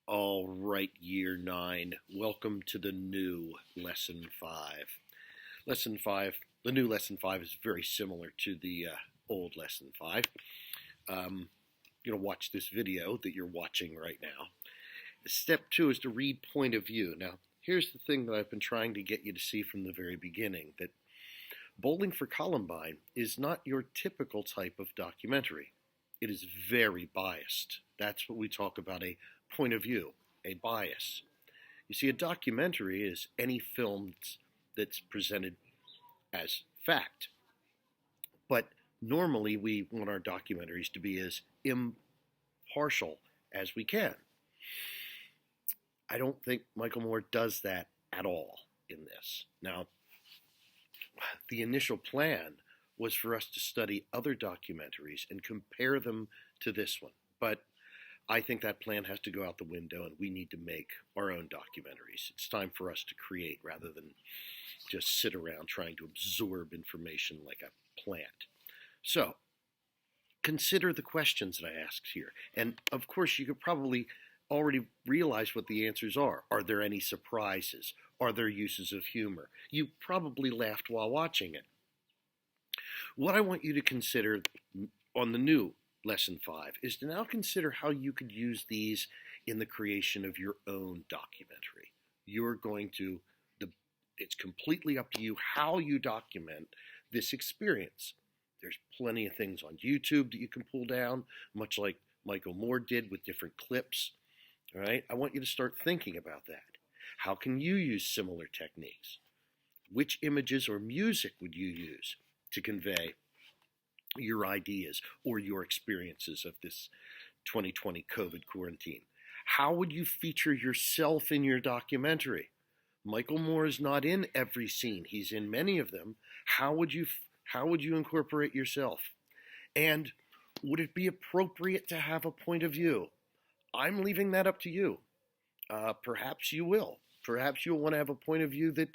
All right, year 9. Welcome to the new lesson 5. Lesson 5, the new lesson 5 is very similar to the old lesson 5. You're going to watch this video that you're watching right now. Step 2 is to read point of view. Now, here's the thing that I've been trying to get you to see from the very beginning, that Bowling for Columbine is not your typical type of documentary. It is very biased. That's what we talk about, a point of view, a bias. You see, a documentary is any film that's presented as fact. But normally we want our documentaries to be as impartial as we can. I don't think Michael Moore does that at all in this. Now, the initial plan was for us to study other documentaries and compare them to this one. But I think that plan has to go out the window, and we need to make our own documentaries. It's time for us to create rather than just sit around trying to absorb information like a plant. So, consider the questions that I asked here. And of course, you could probably already realize what the answers are. Are there any surprises? Are there uses of humor? You probably laughed while watching it. What I want you to consider on the new Lesson 5 is to now consider how you could use these in the creation of your own documentary. It's completely up to you how you document this experience. There's plenty of things on YouTube that you can pull down, much like Michael Moore did with different clips. All right, I want you to start thinking about that. How can you use similar techniques? Which images or music would you use to convey your ideas or your experiences of this 2020 COVID quarantine? How would you feature yourself in your documentary? Michael Moore is not in every scene. He's in many of them. How would you incorporate yourself? And would it be appropriate to have a point of view? I'm leaving that up to you. Perhaps you will. Perhaps you'll want to have a point of view that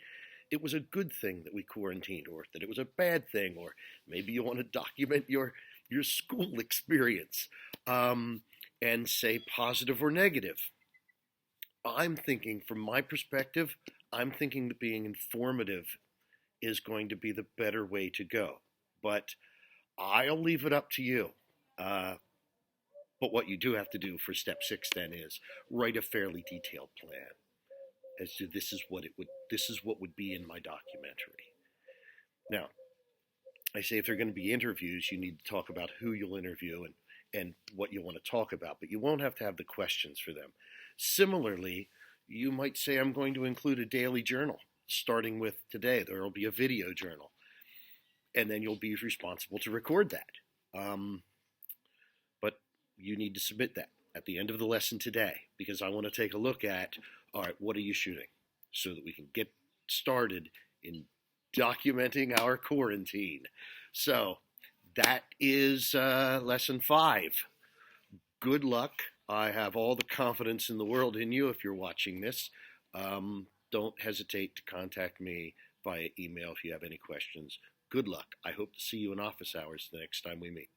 it was a good thing that we quarantined, or that it was a bad thing, or maybe you want to document your school experience and say positive or negative. I'm thinking, from my perspective, I'm thinking that being informative is going to be the better way to go. But I'll leave it up to you. But what you do have to do for step 6 then is write a fairly detailed plan as to this is what would be in my documentary. Now, I say if there are going to be interviews, you need to talk about who you'll interview and what you want to talk about, but you won't have to have the questions for them. Similarly, you might say, I'm going to include a daily journal, starting with today. There will be a video journal, and then you'll be responsible to record that. But you need to submit that at the end of the lesson today, because I want to take a look at, all right, what are you shooting, so that we can get started in documenting our quarantine. So that is lesson 5. Good luck. I have all the confidence in the world in you if you're watching this. Don't hesitate to contact me via email if you have any questions. Good luck. I hope to see you in office hours the next time we meet.